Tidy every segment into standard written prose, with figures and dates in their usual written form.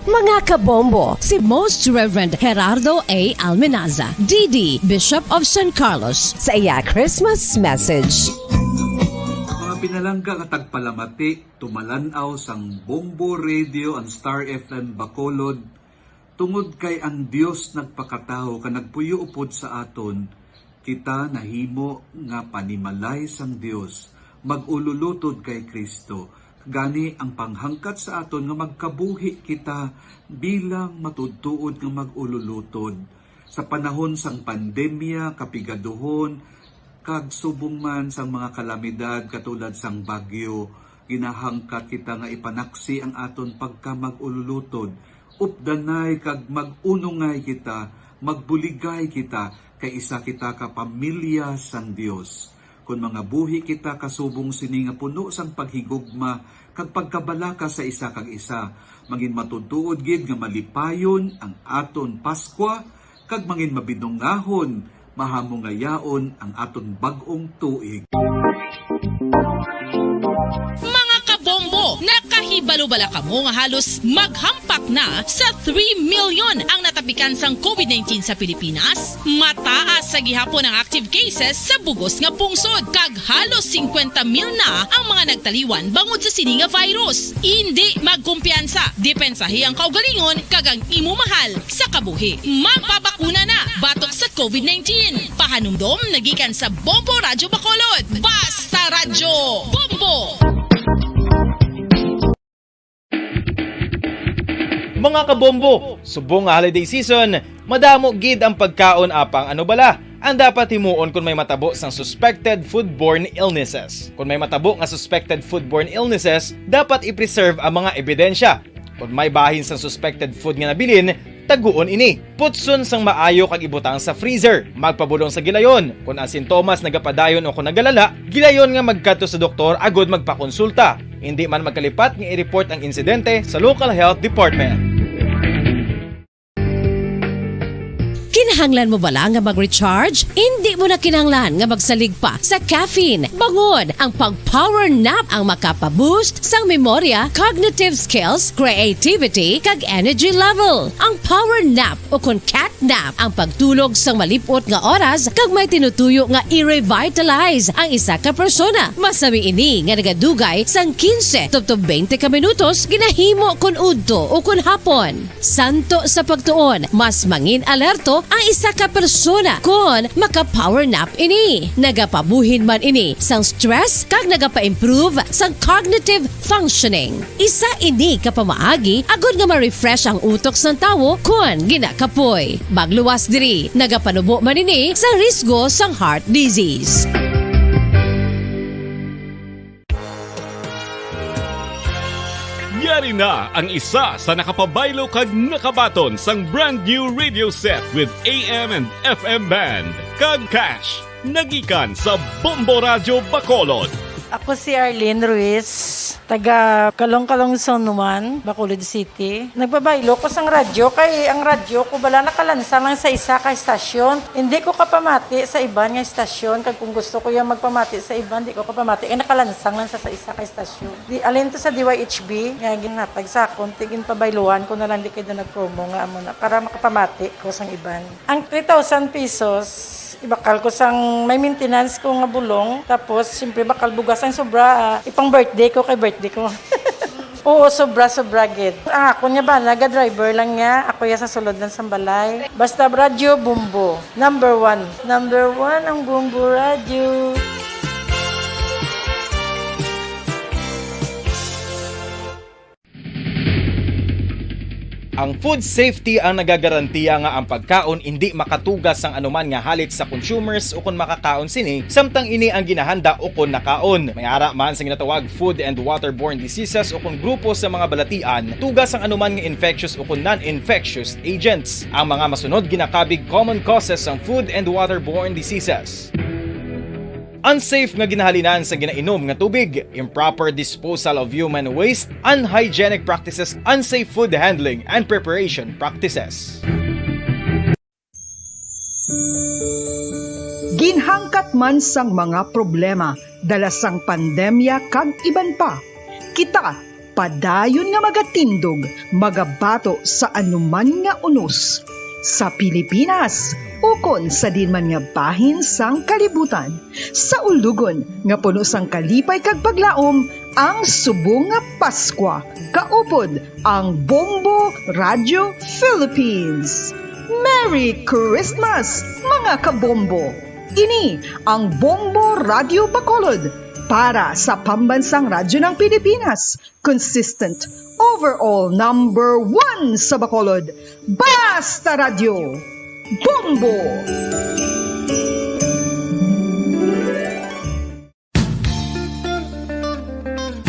Mga kabombo, si Most Reverend Gerardo A. Almenaza, DD, Bishop of San Carlos, sa iya Christmas message. Mga pinalangga katag palamati, tumalanaw sang Bombo Radio ang Star FM Bacolod, tungod kay ang Dios nagpakatao ka nagpuyo upod sa aton, kita nahimo nga panimalay sang Dios, magululutod kay Kristo. Gani ang panghangkat sa aton nga magkabuhi kita bilang matudtuod nga magululutod. Sa panahon sang pandemya, kapigaduhon, kag subong man sang mga kalamidad katulad sang bagyo, ginahangkat kita nga ipanaksi ang aton pagka magululutod. Updanay kag magunungay kita, magbuligay kita, kay isa kita ka pamilya sang Dios. Kung mga buhi kita kasubong sini nga puno sang paghigugma kag pagkabalaka sa isa kag isa, mangin matutuod gid nga malipayon ang aton Paskwa kag mangin mabidungahon, mahamungayaon ang aton bag-ong tuig. Mga kabombo, nakahibalo-bala ka mo nga halos maghampak na sa 3 million ang natapikan sang COVID-19 sa Pilipinas. Mataas sa gihapon ang active cases sa bugos nga pungsod, kag halos 50 mil na ang mga nagtaliwan bangod sa sini nga virus. Hindi magkumpiyansa, depensahi ang kaugalingon kag ang imo mahal sa kabuhi. Magpabakuna na batok sa COVID-19. Pahanumdom nagikan sa Bombo Radyo Bacolod. Basta Radyo Bombo! Mga kabombo, subong nga holiday season, madamo gid ang pagkaon apang ano bala ang dapat himuon kung may matabo sang suspected foodborne illnesses. Kung may matabo nga suspected foodborne illnesses, dapat i-preserve ang mga ebidensya. Kung may bahin sang suspected food nga nabilin, taguon ini. Putson sang maayo kag ibutang sa freezer. Magpabulong sa gilayon. Kung ang sintomas nagapadayon o kung nagalala, gilayon nga magkadto sa doktor agod magpakonsulta. Hindi man magkalipat nga i-report ang insidente sa local health department. Kinahanglan mo bala nga mag-recharge? Hindi mo na kinahanglan nga magsalig pa sa caffeine. Bangod ang pag-power nap ang makapaboost sang memorya, cognitive skills, creativity, kag energy level. Ang power nap o kun cat nap ang pagtulog sang malipot nga oras kag may tinutuyo nga i-revitalize ang isa ka persona. Masami ini nga nagadugay sang 15 to 20 ka minutos ginahimo kun udto o kun hapon. Santo sa pagtuon, mas mangin alerto ang isa ka persona kung maka-power nap ini. Nagapabuhin man ini sang stress kag nagapa-improve sang cognitive functioning. Isa ini kapamaagi agud nga ma-refresh ang utok sang tawo kung ginakapoy. Magluwas diri, nagapanubo man ini sa risgo sang heart disease. Yari na ang isa sa nakapabaylo kag nakabaton sang brand new radio set with AM and FM band. Kag cash, nagikan sa Bombo Radyo Bacolod. Ako si Arlene Ruiz, taga Kalong-Kalong Zone 1, Bacolod City. Nagbabaylo ko sang radyo, kay ang radyo ko bala nakalansang lang sa isa ka estasyon. Hindi ko kapamati sa iban nga estasyon, kag kung gusto ko yung magpamati sa iban, hindi ko kapamati, nakalansang lang sa isa ka estasyon. Alin to sa DYHB, nga ginatag sa akon, tigin pabayluan ko na lang di kayo nag-promo nga amo na, para makapamati ko sang iban. Ang 3,000 pesos, ibakal ko sang may maintenance ko nga bulong, tapos siyempre bakal bugas ang sobra, ipang birthday ko kay birthday ko. Oo, sobra gid. Ako niya ba, naga-driver lang niya, ako ya sa sulod ng sambalay. Basta radyo, Bombo. Number 1 ang Bombo Radio. Ang food safety ang nagagarantiya nga ang pagkaon hindi makatugas ang anuman nga halit sa consumers o kung makakaon sini, samtang ini ang ginahanda o kung nakaon. May ara man sa ginatawag food and waterborne diseases o kung grupo sa mga balatian, tugas ang anuman nga infectious o kung non-infectious agents. Ang mga masunod ginakabig common causes ng food and waterborne diseases: unsafe nga ginahalinan sa ginainom nga tubig, improper disposal of human waste, unhygienic practices, unsafe food handling and preparation practices. Ginhangkat man sang mga problema dala sang pandemya kag iban pa, kita padayon nga magatindog, magabato sa anuman nga unos. Sa Pilipinas, ukon sa dinman nga bahin sang kalibutan, sa ulugon nga puno sang kalipay kag paglaom, ang subong nga Paskwa, kaupod ang Bombo Radio Philippines. Merry Christmas, mga kabombo! Ini ang Bombo Radio Bacolod, para sa pambansang radyo ng Pilipinas, consistent, overall number 1 sa Bacolod, Basta Radio, Bombo!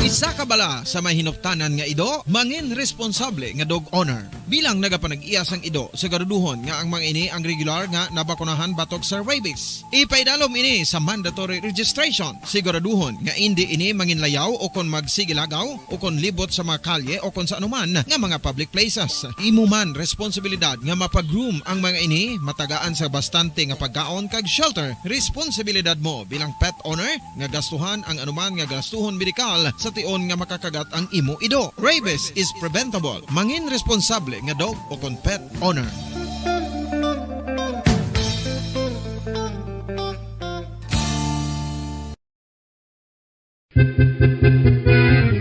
Isa ka bala sa mahinuptanan nga ido, mangin responsable nga dog owner. Bilang nagapanag-iyas ang ido, siguraduhon nga ang mga ini ang regular nga nabakunahan batok sa rabies. Ipaidalom ini sa mandatory registration. Siguraduhon nga hindi ini manginlayaw o kon magsigilagaw o kon libot sa mga kalye o kon sa anuman nga mga public places. Imuman responsibilidad nga mapag-groom ang mga ini, matagaan sa bastante nga pagkaon kag shelter. Responsibilidad mo bilang pet owner nga gastuhan ang anuman nga gastuhon medikal sa tion nga makakagat ang imo ido. Rabies is preventable. Mangin responsable nga dog o kon pet owner.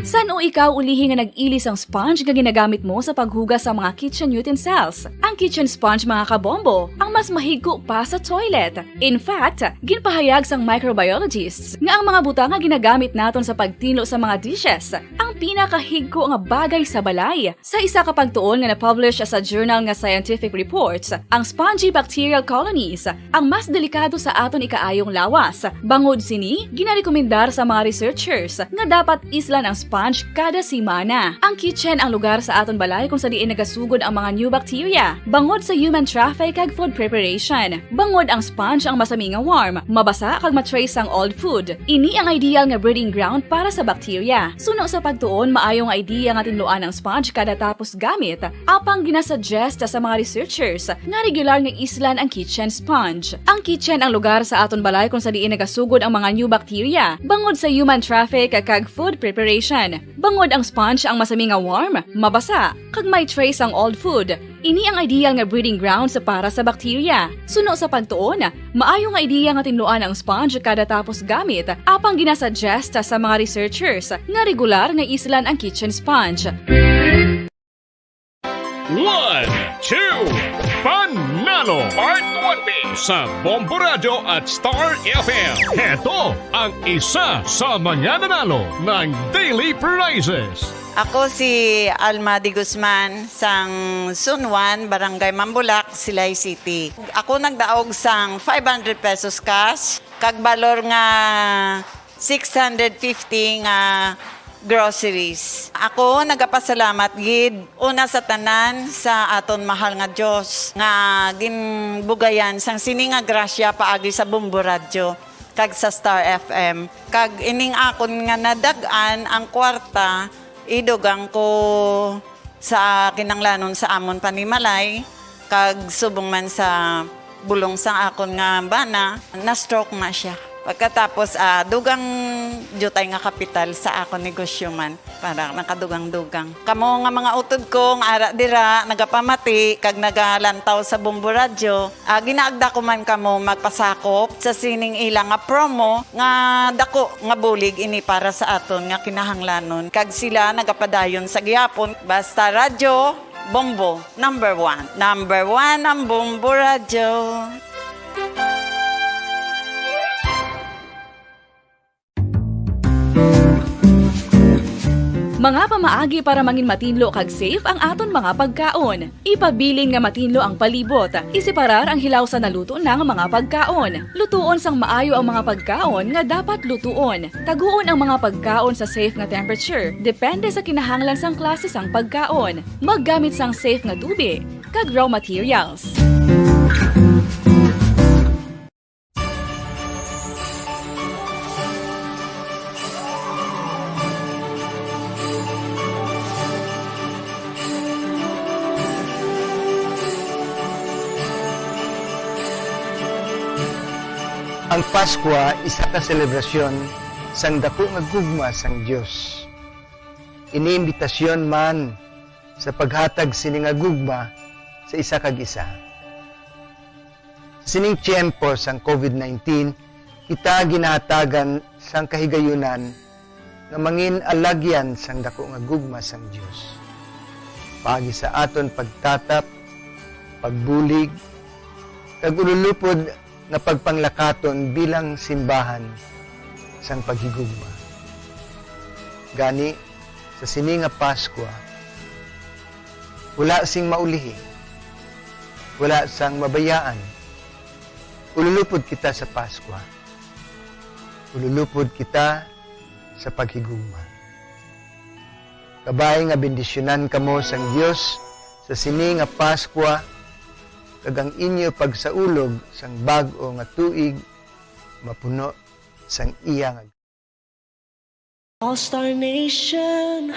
San o ikaw ulihi nga nag-ilis ang sponge nga ginagamit mo sa paghugas sa mga kitchen utensils? Ang kitchen sponge, mga kabombo, ang mas mahigko pa sa toilet. In fact, ginpahayag sang microbiologists nga ang mga butang nga ginagamit naton sa pagtinlo sa mga dishes ang pinakahigko nga bagay sa balay. Sa isa ka pagtuon nga na-publish sa journal nga Scientific Reports, ang spongy bacterial colonies ang mas delikado sa aton ikaayong lawas. Bangod sini, ginarekomendar sa mga researchers nga dapat islan ang sponge kada semana. Ang kitchen ang lugar sa aton balay kung sa diin nagasugod ang mga new bacteria. Bangod sa human traffic kag food preparation. Bangod ang sponge ang masami nga warm, mabasa kag matrace ang old food. Ini ang ideal nga breeding ground para sa bacteria. Suno sa pagtuon, maayong idea nga tinluan ang sponge kada tapos gamit. Apang ginasuggest sa mga researchers nga regular nga islan ang kitchen sponge. Ang kitchen ang lugar sa aton balay kung sa diin nagasugod ang mga new bacteria. Bangod sa human traffic kag food preparation. Bangod ang sponge ang masami nga warm, mabasa, kag may trace ang old food. Ini ang ideal nga breeding ground sa para sa bacteria. Suno sa pagtuon, maayong idea nga tinluan ang sponge kada tapos gamit. Apang ginasuggest sa mga researchers nga regular nga islan ang kitchen sponge. 1, 2, Panalo Part 1B sa Bombo Radio at Star FM. Ito ang isa sa mananalo ng Daily Prizes. Ako si Alma de Guzman sang Sunwan, Barangay Mambulak, Silay City. Ako nagdaog sang 500 pesos cash, kag balor nga 650 nga groceries. Ako nagapasalamat gid una sa tanan sa aton mahal nga Dios nga ginbugayan sang sini nga grasya paagi sa Bombo Radio kag sa Star FM. Kag ining akon nga nadagan ang kwarta idugang ko sa kinanglanon sa amon panimalay kag subong man sa bulong sa akon nga bana na stroke na siya. Pagkatapos dugang jutay nga kapital sa akon negosyo man para nakadugang-dugang. Kamo nga mga utod ko nga ara dira nagapamati kag nagalantaw sa Bombo Radio, ginaagda ko man kamo magpasakop sa sining ilang nga promo nga dako nga bulig ini para sa aton nga kinahanglanon. Kag sila nagapadayon sa gihapon. Basta Radio Bombo number 1. Number 1 ang Bombo Radio. Mga pamaagi para mangin matinlo kag safe ang aton mga pagkaon. Ipabilin nga matinlo ang palibot. Isiparar ang hilaw sa naluto ng mga pagkaon. Lutuon sang maayo ang mga pagkaon nga dapat lutuon. Taguon ang mga pagkaon sa safe nga temperature. Depende sa kinahanglan sang klase sang pagkaon. Maggamit sang safe nga tubig kag raw materials. Ang Paskwa isa ka selebrasyon sang dako nga gugma sang Dios. iniimbitasyon man sa paghatag sining gugma sa isa kag isa. Sa sining tiyempo sang COVID-19, kita ginahatagan sang kahigayunan nga mangin alagyan sang dako nga gugma sang Dios. Pagi sa aton pagtatap, pagbulig, kag ululupod na pagpanglakaton bilang simbahan sang paghigugma. Gani, sa sini nga Pasko, wala sing maulihi, wala sang mabayaan. Ululupod kita sa Pasko. Ululupod kita sa paghigugma. Kabay nga bendisyonan kamo sang Dios sa sini nga Pasko, kag ang inyo pagsaulog sang bag-o nga tuig mapuno sang iya nga All-Star Nation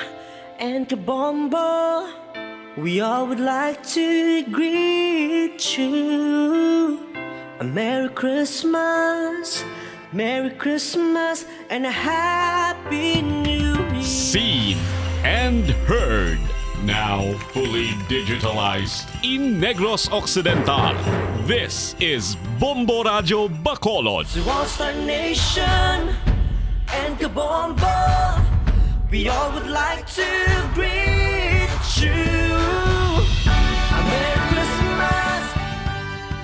and Kabombo, we all would like to greet you. A Merry Christmas, and a Happy New Year. Seen and heard. Now fully digitalized in Negros Occidental. This is Bombo Radio Bacolod. To All-Star Nation and Kabombo, we all would like to greet you. A Merry Christmas,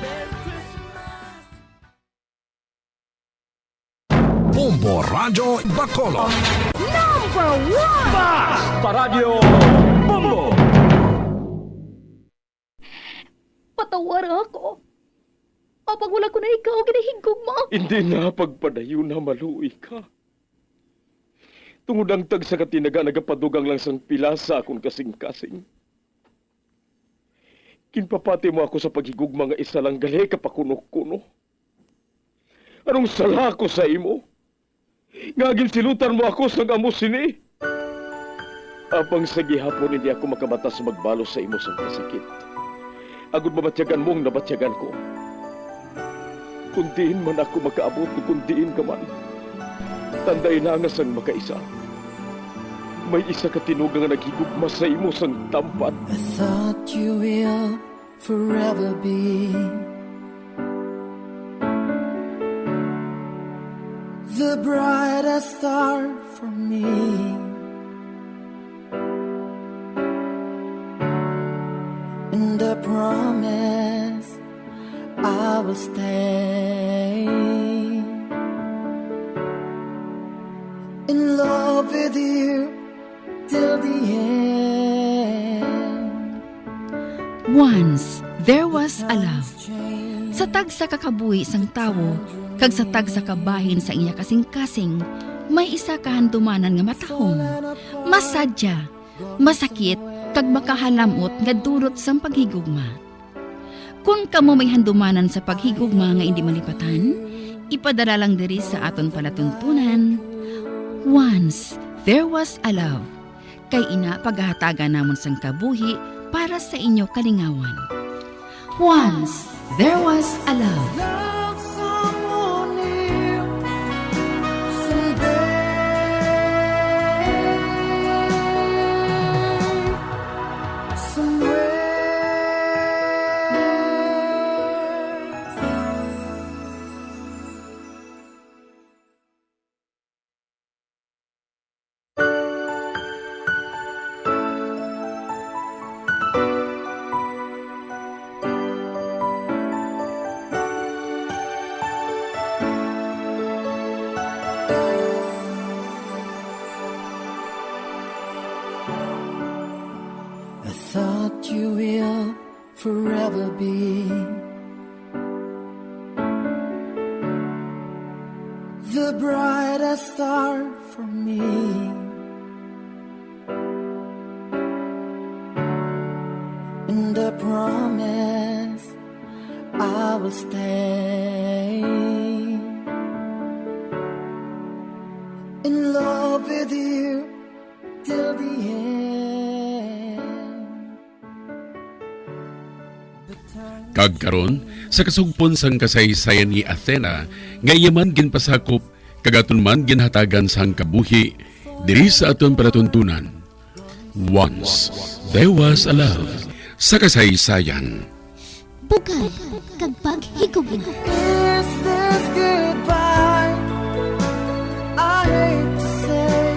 Merry Christmas. Bombo Radio Bacolod. Number 1! Basta Radio Bombo! Patawar ako. Kapag wala ko na ikaw, ginahigog mo. Hindi na pagpadayo na maluoy ka. Tungod ang tag sa katinaga nagapadugang lang sang pila sa akong kasing-kasing. Kinpapati mo ako sa paghigugma nga isa lang gali kapakuno-kuno. Anong sala ko sa imo? Ngagil silutan mo ako sa amo sini. Apang sa gihapon hindi ako makabatas magbalo sa imo sa kasakit. Agud mabatyagan mong nabatyagan ko. Kundiin man ako makaabot, kundiin ka man. Tanday na nga sang makaisa. May isa ka tinuga nga naghigugma sa imo sang tampan. I thought you will forever be the brightest star for me. And I promise I will stay in love with you till the end. Once, there was a love. Sa tag sa kakabuhi sang tawo, kag sa tag sa kabahin sa iya kasing-kasing, may isa kahandumanan nga matahong, masadya, masakit, kag makahalamot nga durot sang paghigugma. Kung kamo may handumanan sa paghigugma nga hindi malipatan, ipadala lang diri sa aton palatuntunan. Once, there was a love. Kay ina paghahatagan namon sang kabuhi para sa inyo kalingawan. Once, there was a love. Love someone new someday. Somewhere. I thought you will forever be the brightest star for me. And I promise I will stay in love with you till the end. Kagkaron sa kasugpon sang kasaysayan ni Athena, ngayaman ginpasakop kagaton man ginhatagan sang kabuhi diri sa aton palatuntunan. Once, there was a love. Sa kasaysayan, Bugay kag paghigugma. Is this goodbye? I hate to say.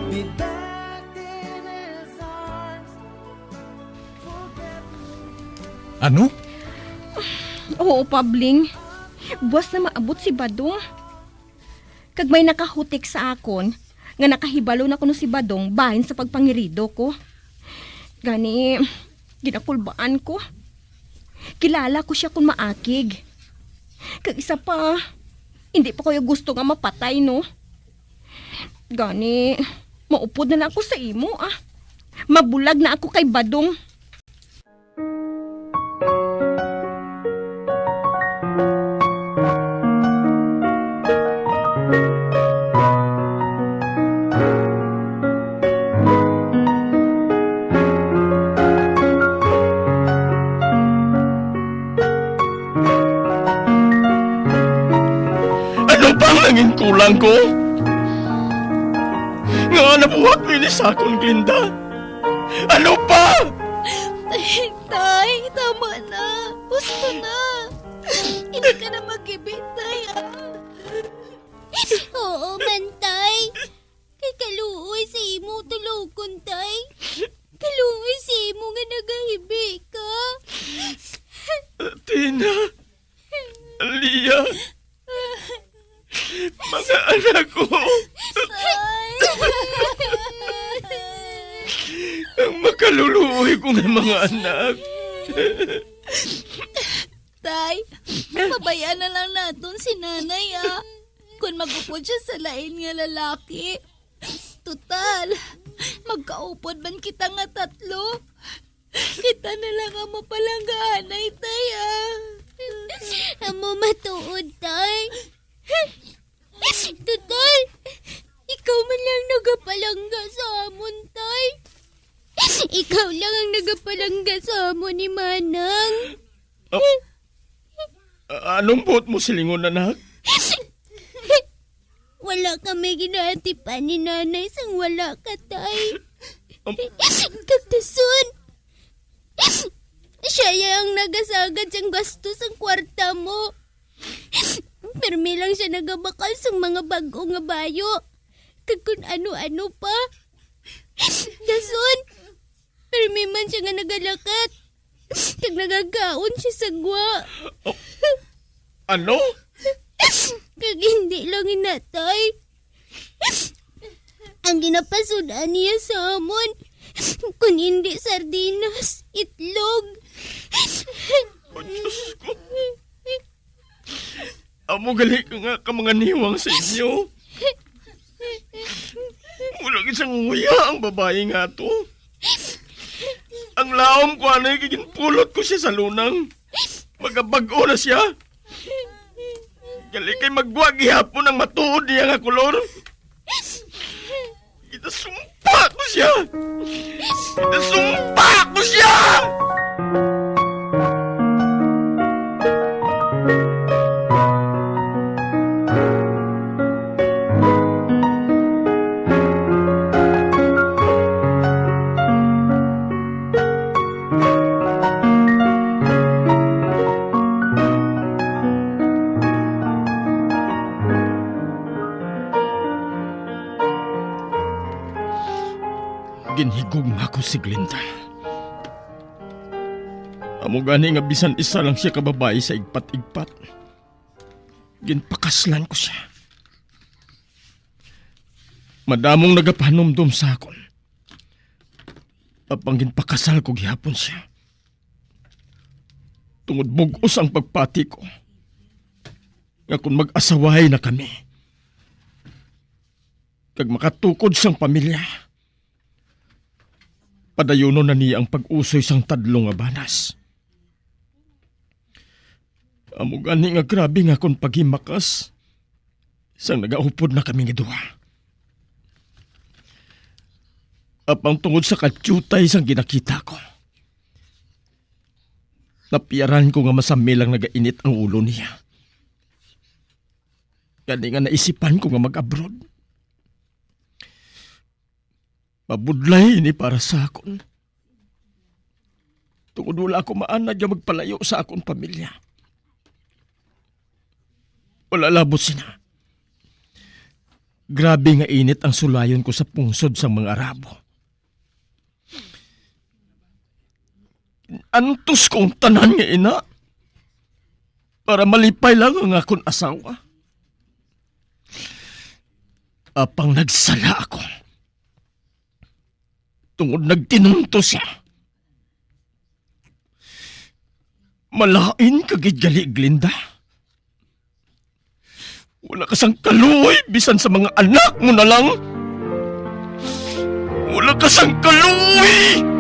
Be back in his arms. Ano? Oo, Pabling. Buwas na maabot si Badong. Kag may nakahutik sa akon, nga nakahibalo na kuno si Badong bahin sa pagpangirido ko. Gani, ginakulbaan ko. Kilala ko siya kung maakig. Kag isa pa, hindi pa ko yung gusto nga mapatay, no? Gani, maupod na lang ako sa imo, ah. Mabulag na ako kay Badong. Nanging kulang ko. Nga nabuhat minis akong Glinda. Ano pa? Tay, tama na. Gusto na. Hindi ka na mag-ibig, Tay, ah. Oo man, Tay. Kay kaluoy sa imo tulugon, Tay. Kaluoy sa imo nga nagahibi ka. Tina, Lia, mga anak ko. Ang makaluluoy ko ng mga anak. Tay, pabayaan na lang natin si nanay, ah. Kung magupod siya sa lain nga lalaki. Total, magkaupod man kita nga tatlo. Kita na lang ang mapalanggaanay, Tay, ah. Amo matuod, Tay. Total, ikaw man lang nagapalangga sa amon, Tay. Ikaw lang ang nagapalangga sa amon ni Manang. Anong buot mo silingon, anak? Wala kami ginatipan ni nanay sang wala ka, Tay. Kagdason, siya ang nagasagad siyang gastos ang kwarta mo. Permi lang siya nagabakal sa mga bago nga bayo. Kag kung ano-ano pa. Dason, permi man siya nga nagalakat. Kag nagagaon siya sa gwa. Ano? Kag hindi lang inatay. Ang ginapasudan niya sa amon, kung hindi sardinas, itlog. Diyos ko. Amo gali ka nga ka mga niwang sa inyo. Mulang isang nguya ang babae nga to. Ang laom ko anay kiginpulot ko siya sa lunang. Magabago na siya. Gali kay magwag ihapon ang matuod niya nga kulor. Itasumpa ko siya. Itasumpa ko siya! Ginhigog nga ako si Glinda. Amo gani nga bisan isa lang siya kababae sa igpat-igpat. Ginpakaslan ko siya. Madamong nagapanomdom sa akon. Apang ginpakasal ko gihapon siya. Tungod bugos ang pagpati ko. Nga kung mag-asaway na kami. Kag makatukod siyang pamilya. Padayono na niya ang pag-usoy sang tadlong nga banas. Amo gani nga grabe nga kung paghimakas. Sang nagaupod na kami nga duha. Apang tungod sa katyutay sang ginakita ko. Napiyaran ko nga masamilang nagainit ang ulo niya. Gani nga naisipan ko nga mag-abroad. Mabudlay ini para sa akon. Tungod wala ako maanad nga magpalayo sa akong pamilya. Wala labot sina. Grabe nga init ang sulayon ko sa pungsod sa mga Arabo. Antos kong tanan nga ina para malipay lang ang akong asawa. Apang nagsala ako. Tungod nagtinunto siya. Malain kagid gali, Glinda. Wala kasang kaluoy bisan sa mga anak mo na lang. Wala kasang kaluoy!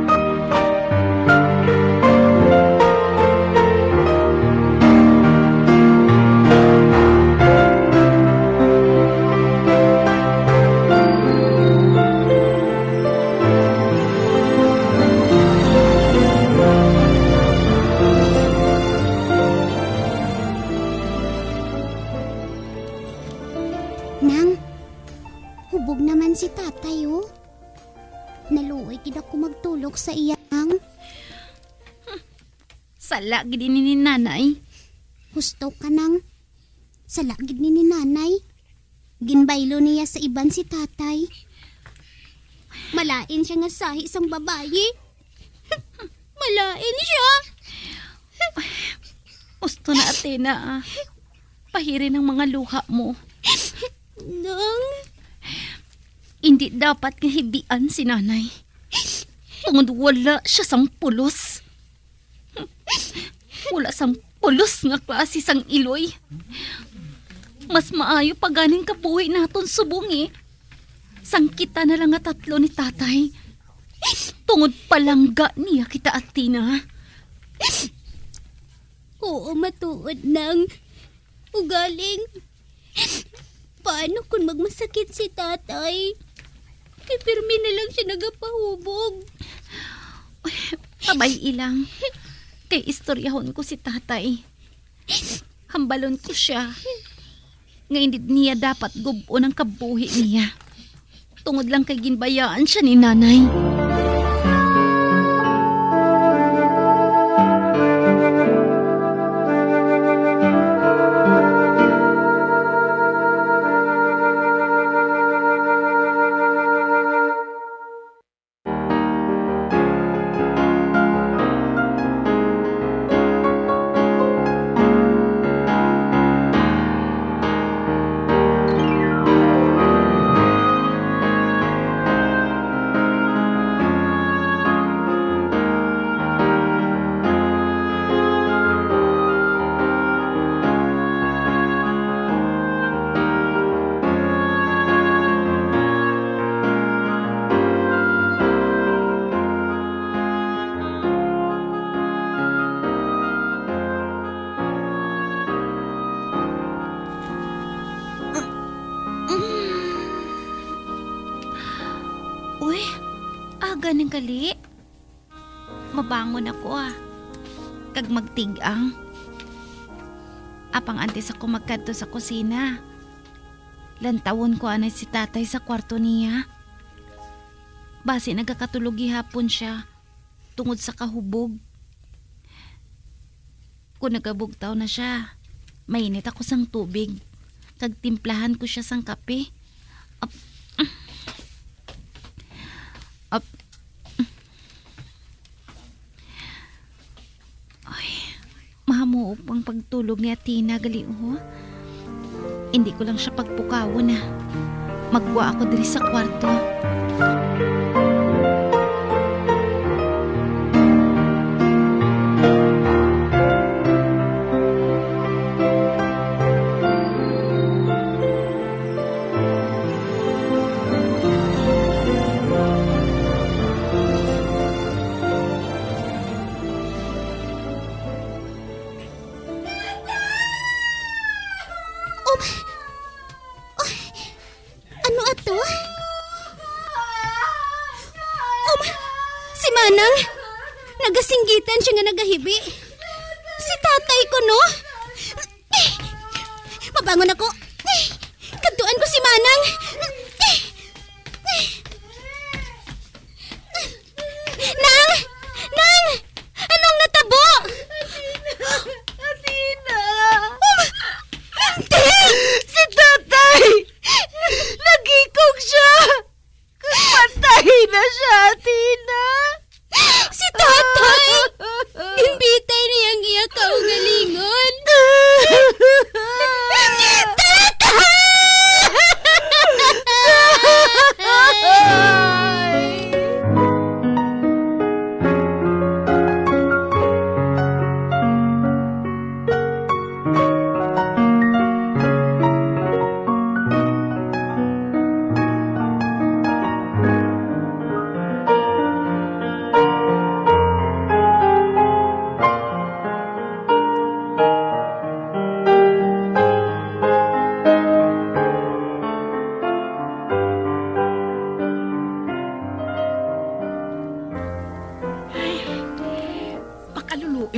Nang, hubog naman si tatay, oh. Naluoy gid ako magtulog sa iyang. Sala gid ni nanay. Husto ka nang. Sala gid ni nanay. Ginbaylo niya sa iban si tatay. Malain siya nga sahi sang babayi. Malain siya. Gusto na Athena, pahirin ang mga luha mo. Nang, hindi dapat kahibian si nanay. Tungod wala siya sang pulos. Wala sang pulos nga klase sang iloy. Mas maayo pa ganing kabuhi naton subong. Sang kita na lang nga tatlo ni tatay. Tungod palangga niya kita Athena. oo matuod nang. Ugaling. Paano kung magmasakit si tatay? Kay pirmi na lang siya nagapahubog. Abay ilang. Kay istoryahon ko si tatay. Hambalon ko siya. Nga hindi niya dapat gubo ng kabuhi niya. Tungod lang kay ginbayaan siya ni nanay. Uy, aga ng gali. Mabangon ako Kag magtigang. Apang antes ako magkadto sa kusina. Lantawon ko anay si tatay sa kwarto niya. Basi nagakatulog hapon siya. Tungod sa kahubog. Kung nagabugtaw na siya, mainit ako sang tubig. Kag timplahan ko siya sang kape. Mahamuop ang pagtulog ni Athena gali Hindi ko lang siya pagpukawon Magwa ako diri sa kwarto. Manang, nagasinggitan siya nga nagahibi. Si tatay ko, no? Mabangon ako. Kadtuan ko si Manang.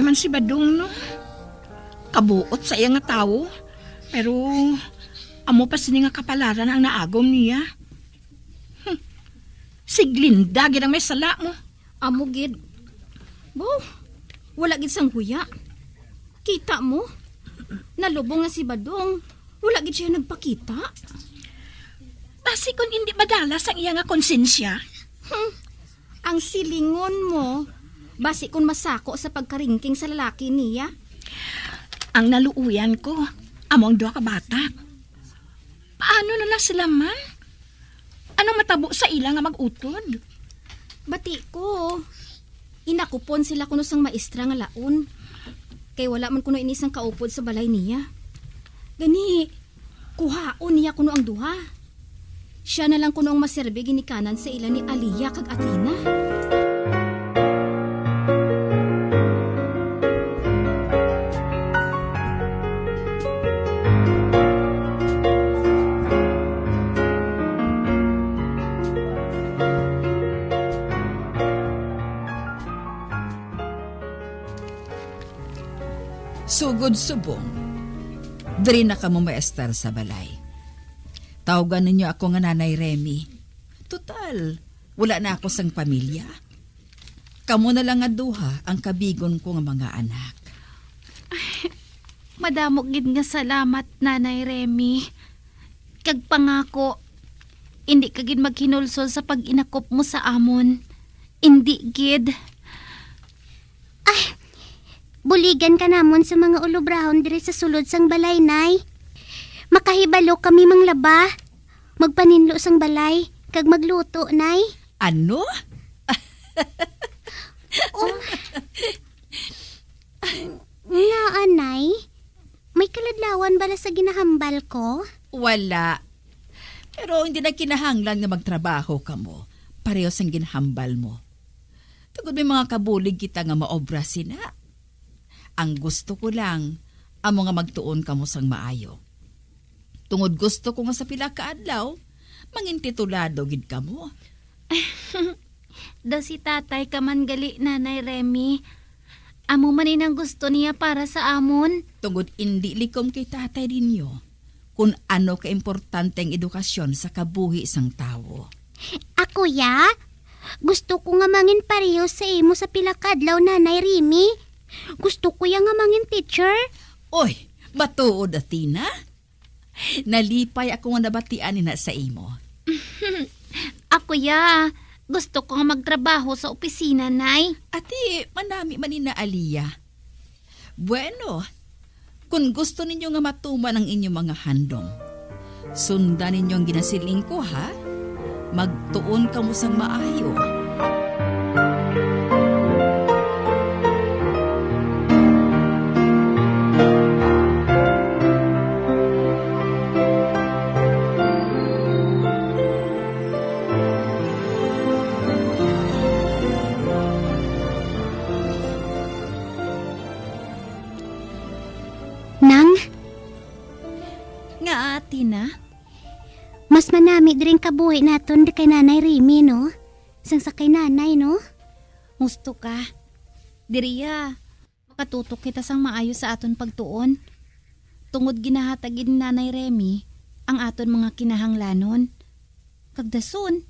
man si Badong, no? Kabuot sa iya nga tao. Pero, amo pa sini nga kapalaran ang naagom niya. Si Glinda, gid ang may sala mo. Amo gid. Bo, wala gid sang huya. Kita mo? Nalubong nga si Badong. Wala gid siya nagpakita. Basi kung hindi madalas ang iya nga konsensya. Ang silingon mo, basi kung masako sa pagkaringking sa lalaki niya. Ang naluuyan ko, among duha ka bata. Paano na sila man? Anong matabo sa ila nga mag-utod? Bati ko. Inakupon sila kuno sang maestra nga laon. Kay wala man kuno inisang kaupod sa balay niya. Gani, kuhaon niya kuno ang duha. Siya na lang kuno ang maserbe ginikanan sa ila ni Aliyah kag Athena. Sugod subong, diri na kamo maestar sa balay. Tawagan ninyo ako nga Nanay Remy. Total, wala na ako sang pamilya. Kamo na lang nga duha ang kabigon ko nga mga anak. Ay, madamog gid nga salamat, Nanay Remy. Kag pangako, hindi ka gid maghinulsol sa pag-inakop mo sa amon. Hindi gid. Buligan ka namon sa mga ulubrahon diri sa sulod sang balay, Nay. Makahibalo kami manglaba. Magpaninlo sang balay, kag magluto, Nay. Ano? Nay. May kaladlawan bala sa ginahambal ko? Wala. Pero hindi na kinahanglan nga magtrabaho ka mo. Pareho sang ginhambal mo. Tugod may mga kabulig kita nga maobra sina. Ang gusto ko lang, amo nga magtuon ka mo sang maayo. Tungod gusto ko nga sa pila ka adlaw, mangintitulado gid ka mo. Daw si tatay ka man gali, Nanay Remy. Amo man ang gusto niya para sa amon. Tungod indi likom kay tatay ninyo, kung ano ka-importante ang edukasyon sa kabuhi sang tawo. Ako ya? Gusto ko nga mangin pareho sa imo sa pila ka adlaw, Nanay Remy. Gusto ko yang nga mangin teacher. Oy, matuod, Athena. Nalipay ako nga nabatian ni na sa imo. Ako ya, gusto ko nga magtrabaho sa opisina, Nay. Ati, manami man ni na Aliyah. Bueno, kung gusto ninyo nga matuman ang inyong mga handong, sundan ninyo ang ginasiling ko, ha? Magtuon ka mo sang maayo. Athena? Mas manami din kabuhi naton di kay Nanay Remy, no? Sang sa kay nanay, no? Gusto ka. Diriya, makatutok kita sang maayo sa aton pagtuon. Tungod ginahatagin ni Nanay Remy ang aton mga kinahanglanon. Kagdason,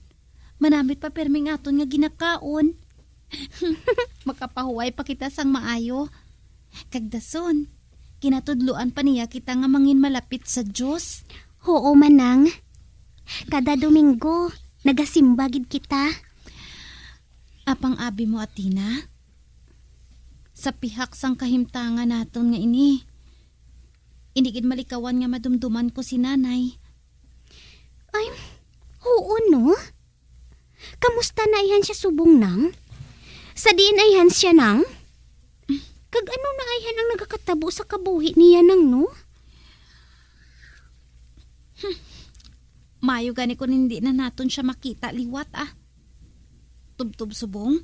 manamit pa perming aton nga ginakaon. Makapahuway pa kita sang maayo. Kagdason, kinatudluan pa niya kita nga mangin malapit sa Diyos. Oo, manang. Kada Domingo, nagasimbagid kita. Apang abi mo, Athena? Sa pihak sang kahimtangan naton nga ini, inigid malikawan nga madumduman ko si nanay. Ay, oo no? Kamusta na ihan siya subong nang? Sa diin ayhan siya nang? Kag ano na ayhan ang nagakatabo sa kabuhi niya nang, no? Mayo gani ko hindi na naton siya makita liwat Tubtub subong,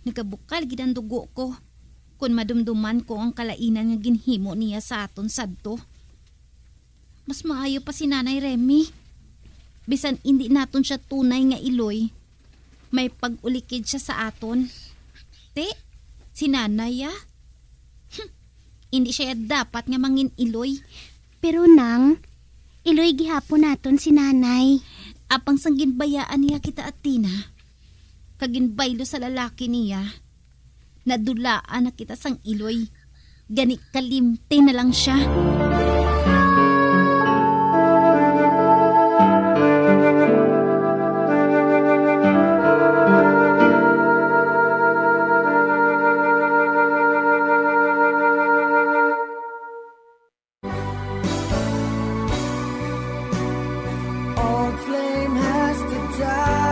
nagabukal gid ang dugo ko. Kung madumduman ko ang kalainan nga ginhimo niya sa aton sadto. Mas maayo pa si Nanay Remy. Bisan hindi naton siya tunay nga iloy, may pag-ulikid siya sa aton. Te, si Nanay Hindi siya dapat nga mangin iloy. Pero nang, iloy gihapon naton si nanay. Apang sang ginbayaan niya kita at Tina. Kaginbaylo sa lalaki niya. Nadulaan na kita sang iloy. Gani kalimte na lang siya. Old flame has to die.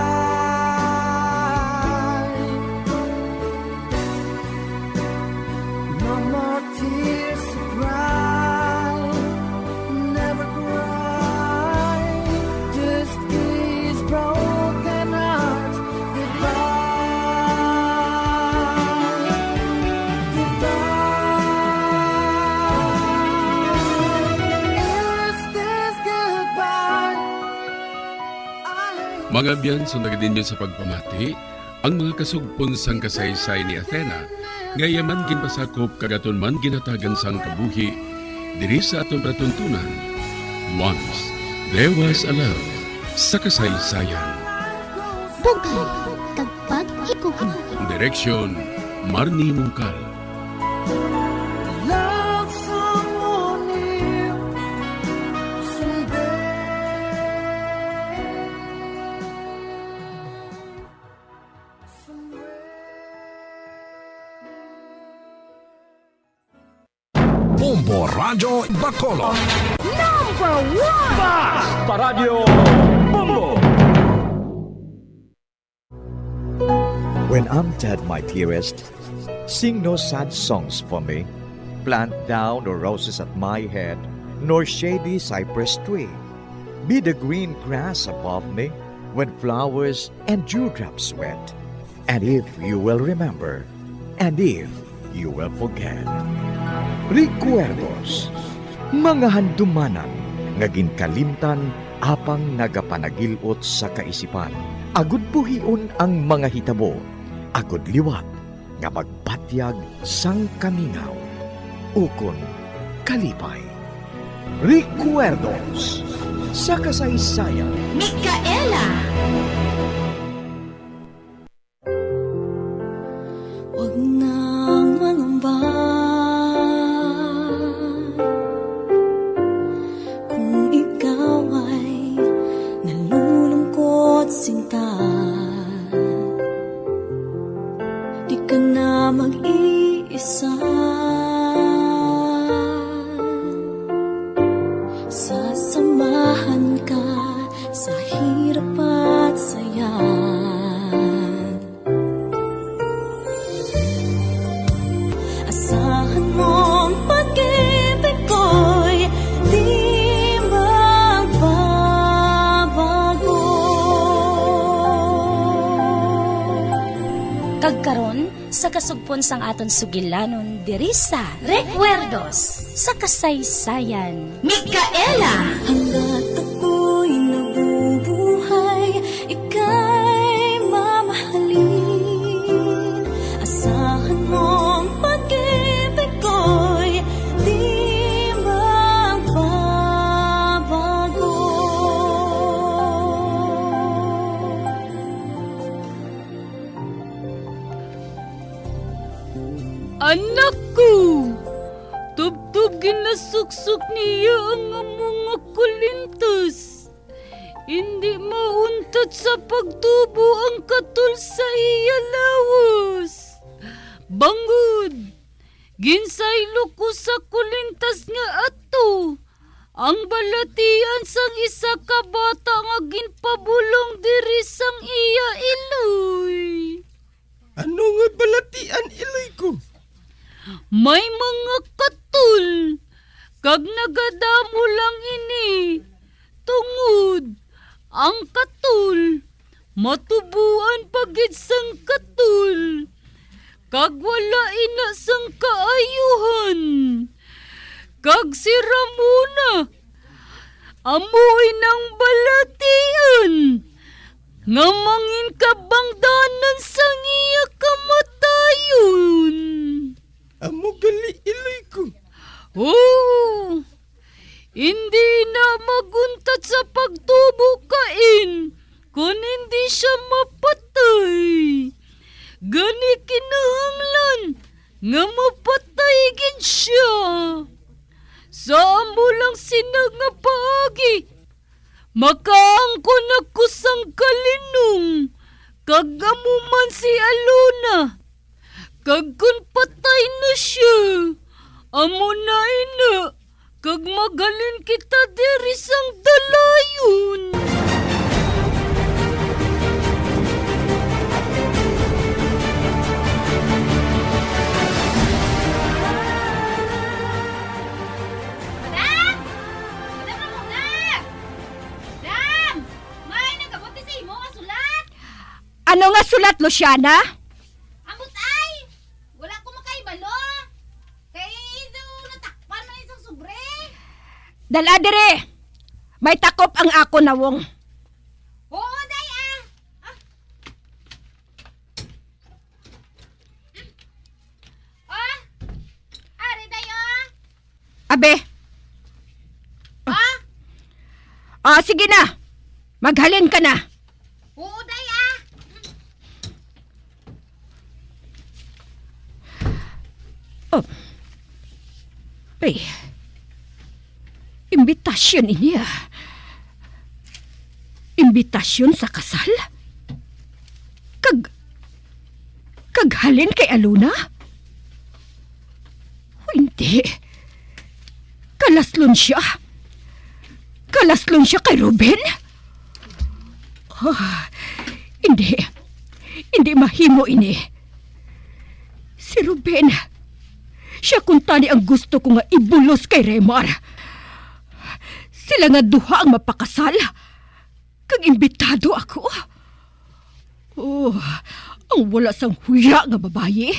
No more tears to cry. Never cry. Just these broken hearts goodbye. Goodbye. Is this goodbye? Mga biyan, sundag din sa pagpamati, ang mga kasugpon sang kasaysay ni Athena, ngayaman ginpasakop kagaton man ginatagan sang kabuhi, diri sa atong pratuntunan. Once, there was a love sa kasaysayan. Bugay, kagpag ikugma. Direksyon, Marnie Mungkal. Love someone new someday. Bombo Radio Bacolod. Number one! Paradyo Bombo. When I'm dead, my dearest, sing no sad songs for me. Plant down no roses at my head, nor shady cypress tree. Be the green grass above me when flowers and dewdrops wet. And if you will remember, and if you will forget. Recuerdos, mga handumanan, nga ginkalimtan apang nagapanagilot sa kaisipan. Agud buhion ang mga hitabo, agud liwat, nga magpatyag sang kamingaw. Ukon kalipay. Recuerdos sa kasaysayan. Micaela! Huwag nang mangamba kung ikaw ay nalulungkot sinta. Di ka na mag-iisa. Sasamahan ka sa hirap at saya. Asahan mong pag-ibig ko'y di magbabago. Kagkaron sa kasugpon sang aton sugilanon diri sa Recuerdos sa kasaysayan. Micaela! Hanggat ako'y nabubuhay, ika'y mamahalin. Asahan mong pag-ibig ko'y di magbabago. Anak ko! Tubtub ginasuksok niya ang mga kulintas. Hindi mauntat sa pagtubo ang katul sa iya lawas. Bangod! Ginsaylo ko sa kulintas nga ato. Ang balatian sang isa ka bata nga ginpabulong diri sang iya iloy. Ano nga balatian iloy ko? May mga katul, kag nagadamo lang ini. Tungod, ang katul, matubuan pagid sang katul. Kag wala ina sang kaayuhan. Kag si Ramona, amoy ng balatian. Nga mangin kabangdanan sang iya kamatayon. Amo gali iloy ko. mapatay. Gani kinahanglan nga mapatay gid siya. Sa amo lang sinag nga paagi, makaangkon ako sang kalinong, kag amo man si Aluna. Kag kun patay na siya, amo na ina, kag magalin kita diri sang dalayon. Ano nga sulat, Luciana? Amot ay! Wala ko makaibalo. Kaya ito natakpan man isang sobre. Dala dire. May takop ang ako nawong. Oo, day Ari dayo. Abe. Sige na. Maghalin ka na. Oo, day Oh. Imbitasyon niya. Imbitasyon sa kasal? Kaghalin kay Aluna? Hindi. Kalaslon siya. Kalaslon siya kay Ruben? Hindi. Hindi mahimo ini. Si Ruben, siya kung tani ang gusto ko nga ibulos kay Remar. Sila nga duha ang mapakasal. Kag imbitado ako. Ang wala sang huya nga babaye.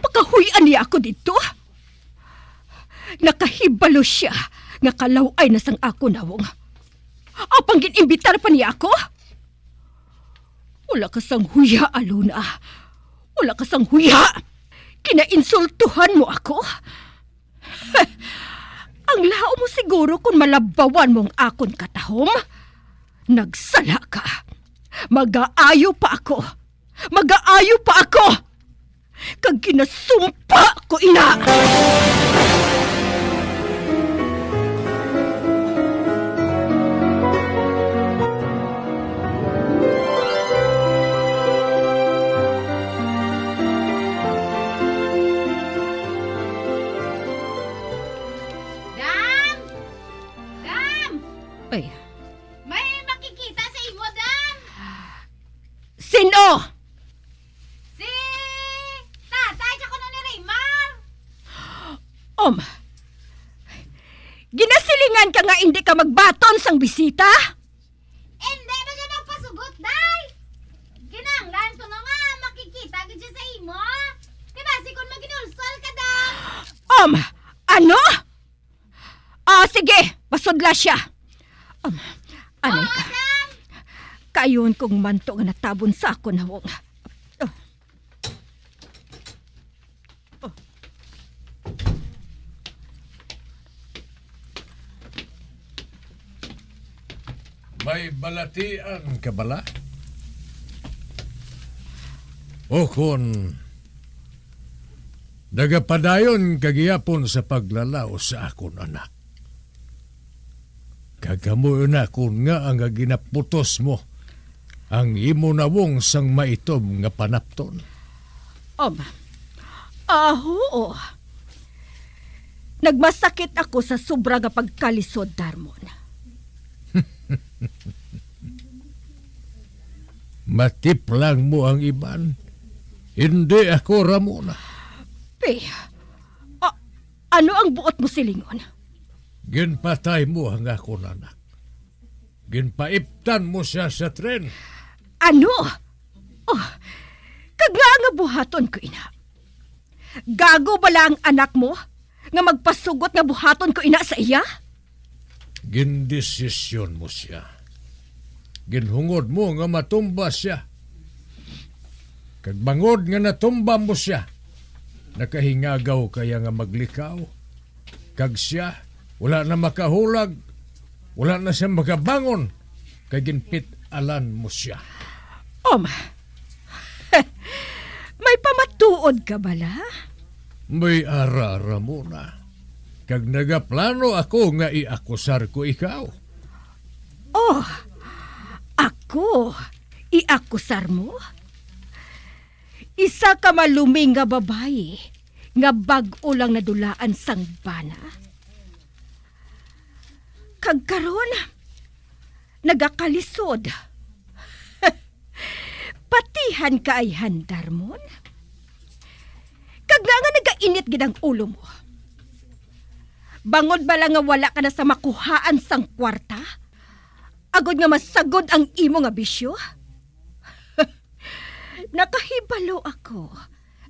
Pakahuyan niya ako dito. Nakahibalo siya nga kalaway na sang ako nawong. Apang ginimbitar pa niya ako. Wala ka sang huya, Aluna. Wala ka sang huya. Kinainsultuhan mo ako? Ang lao mo siguro kung malabawan mong akon katahom. Nagsala ka. Mag-aayo pa ako. Mag-aayo pa ako. Kag kinasumpa ko, ina. Ay. May makikita sa imo, Dam. Sino? Si tatay tsaka na ni Raymar. Ginasilingan ka nga hindi ka magbaton sang bisita? Hindi ba siya magpasugot, Day? Kinanglan ko na nga makikita ka siya sa imo. Kasi kung maginulsol ka, Dam. Ano? Sige, pasudla siya. Anay ka. Kayon kong manto nga natabon sa ako nawong. May balatian ka bala? O kung nagapadayon kagiyapon sa paglalao sa akon anak. Kagamo na kung nga ang ginaputos mo ang imo nawong sang maitom nga panapton. Oo. Nagmasakit ako sa sobra nga pagkalisod, Darmon. Matiplang mo ang iban. Hindi ako, Ramona. Ano ang buot mo, Silingon? Ginpatay mo ang akong anak. Ginpaiptan mo siya sa tren. Ano? Kagla nga buhaton ko, ina. Gago ba lang anak mo nga magpasugot nga buhaton ko, ina, sa iya? Gindesisyon mo siya. Ginhungod mo nga matumba siya. Kagbangod nga natumba mo siya. Nakahingagaw kaya nga maglikaw. Kag siya, wala na makahulag. Wala na siya makabangon. Kay ginpit alan mo siya. May pamatuod ka bala? May arara mo na. Kag nagaplano ako nga iakusar ko ikaw. Oh, ako? Iakusar mo? Isa ka maluming nga babae nga bag-o lang nadulaan sang bana. Kag karon, nagakalisod. Patihan ka ay handar mon. Kag nga nagainit gid ang ulo mo. Bangod ba lang nga wala ka na sa makuhaan sang kwarta? Agod nga masagod ang imo nga bisyo? Nakahibalo ako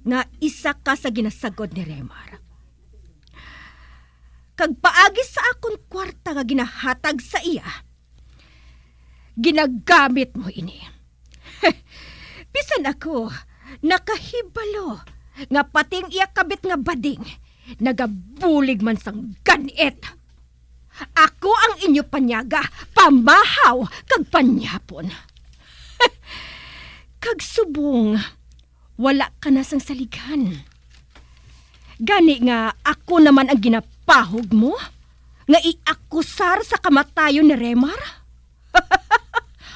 nga isa ka sa ginasagod ni Remar. Kag paagi sa akon kwarta nga ginahatag sa iya, ginagamit mo ini. Bisan ako, nakahibalo nga pating iya kabit nga bading, nagabulig man sang ganit. Ako ang inyo panyaga, pamahaw, kag panyapon. Kag subong, wala ka na sang saligan. Gani nga ako naman ang ginapahog mo, nga iakusar sa kamatayon ni Remar?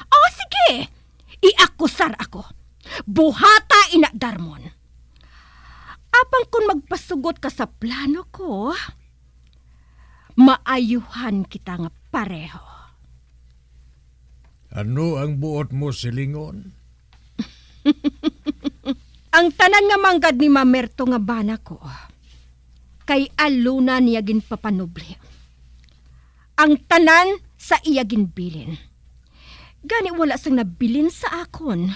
Oh, sige, iakusar ako. Buhata ina Darmon. Apang kung magpasugot ka sa plano ko, maayuhan kita nga pareho. Ano ang buot mo, silingon? Ang tanan nga manggad ni Mamerto nga bana ko, kay aluna niya ginpapanuble. Ang tanan sa iya ginbilin. Gani wala sang nabilin sa akon,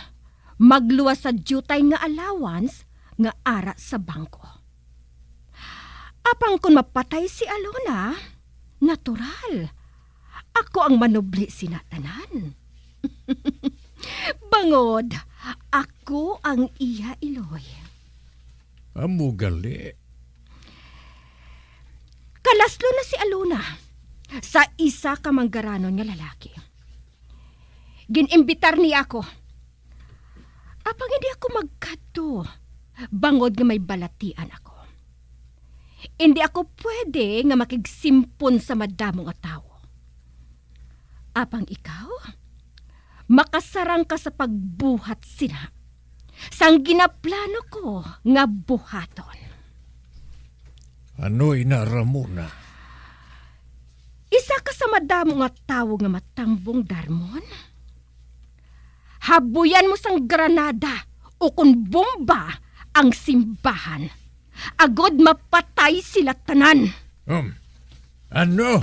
magluwas sa jutay nga allowance nga ara sa bangko. Apang kung mapatay si Alona, natural. Ako ang manubli sinatanan. Bangod, ako ang iya Iloy. Amo gali. Kalaslo na si Alona sa isa ka manggaranon nga lalaki. Ginimbitar niya ako. Apang hindi ako magkadto, bangod nga may balatian ako. Hindi ako pwede nga makigsimpon sa madamo nga tao. Apang ikaw, makasarang ka sa pagbuhat sina. Sang ginaplano ko nga buhaton. Ano inaramo na? Isa ka sa madamo nga tao nga matambong Darmon. Habuyan mo sang granada o kung bomba ang simbahan. Agod mapatay sila tanan. Ano?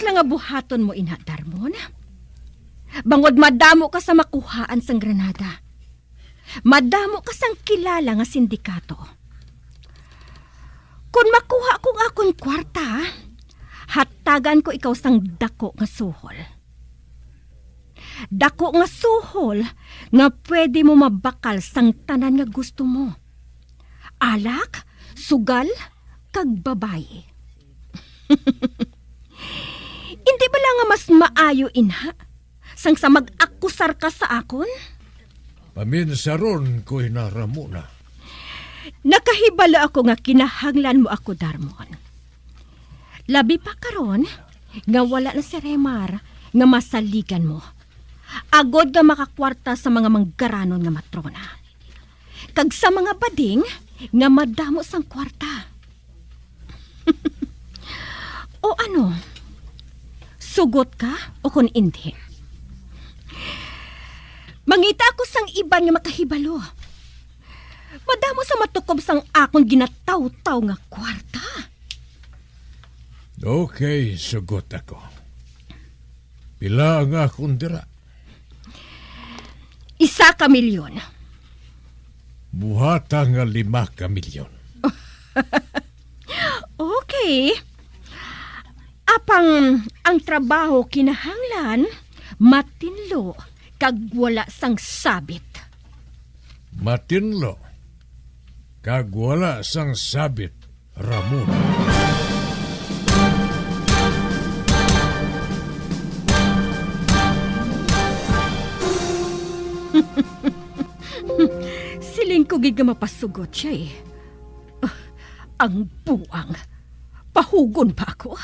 Nga buhaton mo ina Darmon. Bangod madamo ka sa makuhaan sang granada. Madamo ka sang kilala nga sindikato. Kung makuha kong akong kwarta, hatagan ko ikaw sang dako nga suhol. Dako nga suhol nga pwede mo mabakal sang tanan nga gusto mo. Alak, sugal, kag babae. Hindi ba lang nga mas maayo inha sang sa mag-akusar ka sa akon? Paminsaron ko inaramo na. Nakahibala ako nga kinahanglan mo ako, Darmon. Labi pa karon nga wala na si Remar nga masaligan mo. Agod nga makakwarta sa mga manggaranon nga matrona. Kag sa mga bading nga madamo sang kwarta. O ano? Sugot ka o kung hindi? Mangita ako sang iban nga makahibalo. Madamo sa matukob sang akong ginataw-taw nga kwarta. Okay, sugot ako. Pila ang akong dira? 1 milyon. Buhata nga 5 milyon. Okay. Apang ang trabaho kinahanglan, matinlo, kag wala sang sabit. Matinlo. Kag wala sang sabit, Ramon. Siling ko gid nga mapasugot siya eh. Ang buang. Pahugon pa ako.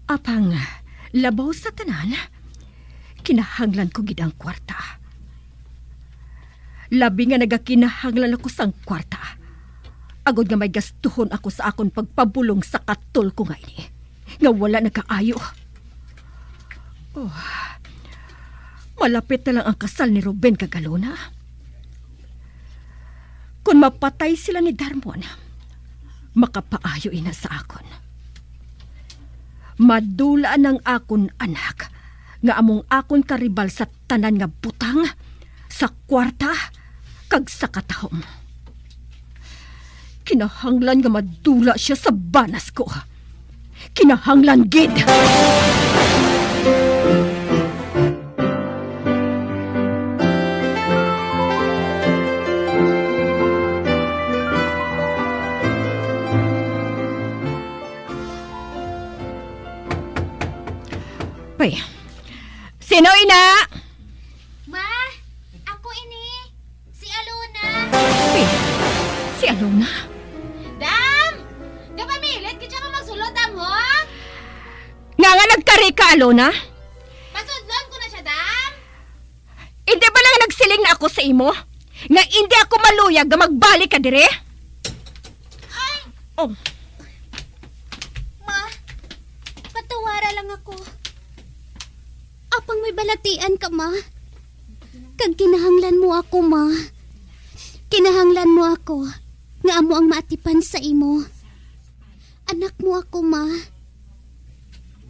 Apang labaw sa tanan, kinahanglan ko gid ang kwarta. Labi nga nagakinahanglan ako sang kwarta. Agod nga may gastuhon ako sa akon pagpabulong sa katol ko nga ini. Nga wala nagkaayo. Oh, malapit na lang ang kasal ni Ruben kagaluna. Kung mapatay sila ni Darmon, makapaayo ina sa akon. Madula ng akon anak nga among akon karibal sa tanan nga butang, sa kwarta, kag sa katahom. Kinahanglan nga madula siya sa banas ko. Kinahanglan gid. Pay, sino ina? Ma, ako ini. Si Alona. Pay, si Alona? Dam! Gapamilit ka siya ka magsulot, Dam, ho? Nga nagkari ka, Alona? Pasudlon ko na siya, Dam. Hindi ba lang nagsiling na ako sa imo? Nga hindi ako maluyag nga magbalik ka dire? Ay! Oh. Ma, patuwara lang ako. Apang may balatian ka, ma. Kag kinahanglan mo ako, ma. Kinahanglan mo ako. Nga amo ang maatipan sa imo. Anak mo ako, ma.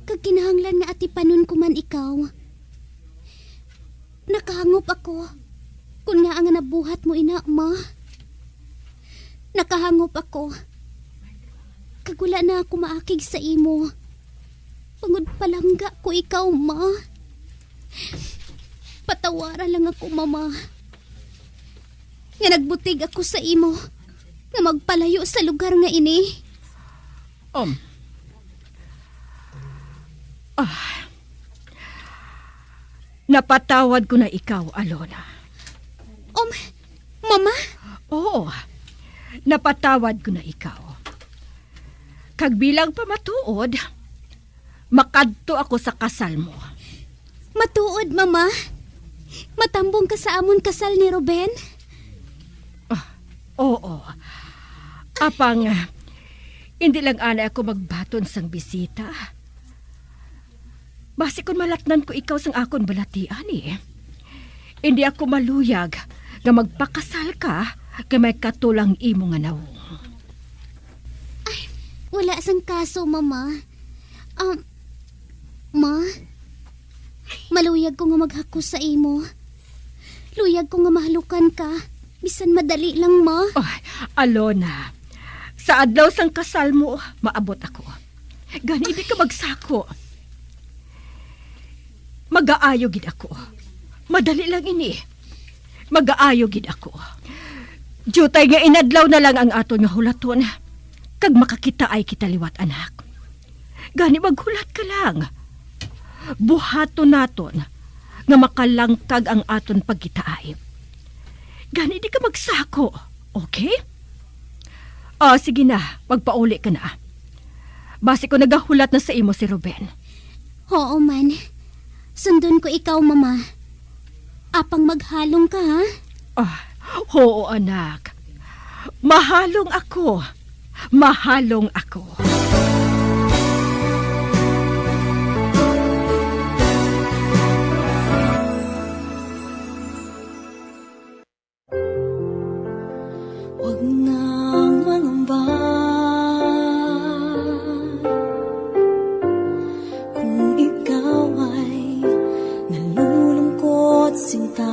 Kag kinahanglan nga atipanon ko man ikaw. Nakahangop ako. Kung nga ang nabuhat mo, ina, ma. Nakahangop ako. Kag wala na ako maakig sa imo. Pangod palangga ko ikaw, ma. Patawara lang ako, mama. Nga nagbutig ako sa imo. Nga magpalayo sa lugar nga ini. Napatawad ko na ikaw, Alona. Mama? Oo, napatawad ko na ikaw. Kag bilang pamatuod, makadto ako sa kasal mo. Matuod, mama. Matambong ka sa amon kasal ni Ruben? Oo. Apang, hindi lang ana ako magbaton sang bisita. Basi kung malatnan ko ikaw sang akon balatian eh. Hindi ako maluyag nga magpakasal ka kay may katulang imo nga nawong. Ay, wala sang kaso, mama. Ma, maluyag ko nga maghako sa imo. Luyag ko nga mahalukan ka. Bisan madali lang, ma. Alona, sa adlaw sang kasal mo, maabot ako. Gani di ka magsako. Mag-aayo gid ako. Madali lang ini. Mag-aayo gid ako. Jutay nga inadlaw na lang ang aton nga hulaton. Kag makakita ay kita liwat, anak. Gani maghulat ka lang. Buhaton naton nga makalangkag ang aton pagkitaay. Gani di ka magsako, okay? Sige na, magpauli ka na. Basi ko nagahulat na sa imo si Ruben. Oo man. Sundon ko ikaw, mama. Apang maghalong ka, ha? Oo, anak. Mahalong ako. Mahalong ako. Huwag nang mangamba kung ikaw ay nalulungkot sinta.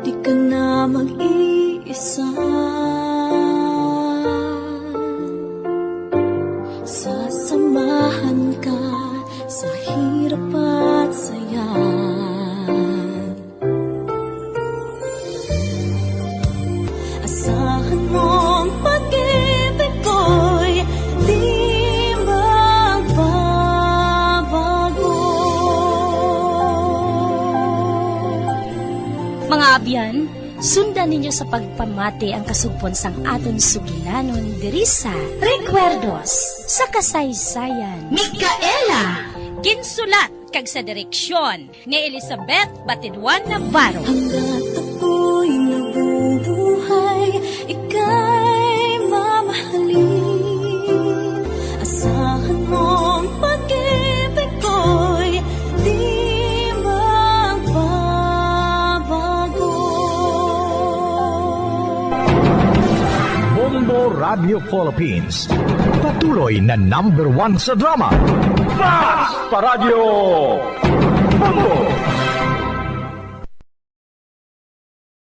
Di ka na mag-iisa. Sasamahan ka sa hirap at saya. Asahan mong pag-ibig ko'y di magbabago. Mga abyan, sundan ninyo sa pagpamati ang kasugpon sang aton sugilanon diri sa Recuerdos sa kasaysayan. Micaela! Ginsulat kag sa direksyon ni Elizabeth Batidwan Navarro. Hanggat ako'y nabubuhay, ika'y mamahalin. Asahan mong pag-ibig ko'y di magbabago. Bombo Radio Philippines. Patuloy na #1 sa drama. Fast Paradyo Bombo!